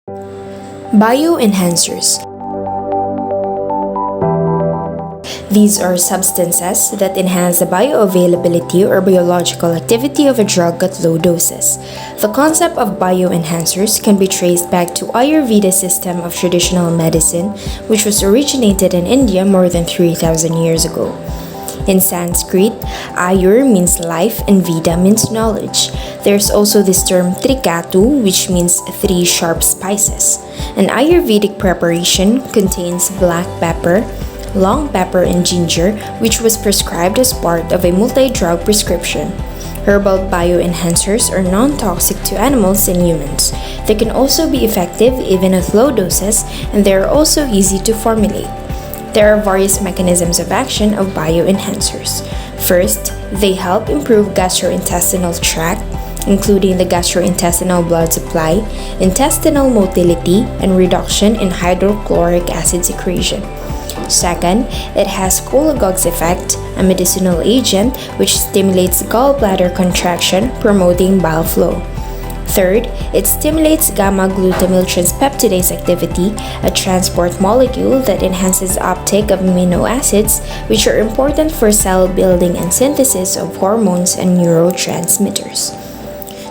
Bioenhancers. These are substances that enhance the bioavailability or biological activity of a drug at low doses. The concept of bioenhancers can be traced back to Ayurveda system of traditional medicine, which was originated in India more than 3,000 years ago. In Sanskrit, Ayur means life and Veda means knowledge. There's also this term Trikatu, which means three sharp spices. An Ayurvedic preparation contains black pepper, long pepper, and ginger, which was prescribed as part of a multi-drug prescription. Herbal bioenhancers are non-toxic to animals and humans. They can also be effective even at low doses, and they are also easy to formulate. There are various mechanisms of action of bioenhancers. First, they help improve gastrointestinal tract, including the gastrointestinal blood supply, intestinal motility, and reduction in hydrochloric acid secretion. Second, it has cholagogue's effect, a medicinal agent which stimulates gallbladder contraction, promoting bile flow. Third, it stimulates gamma-glutamyl transpeptidase activity, a transport molecule that enhances uptake of amino acids, which are important for cell building and synthesis of hormones and neurotransmitters.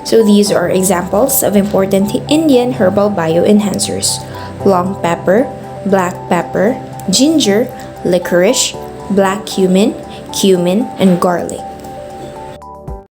So these are examples of important Indian herbal bioenhancers: long pepper, black pepper, ginger, licorice, black cumin, and garlic.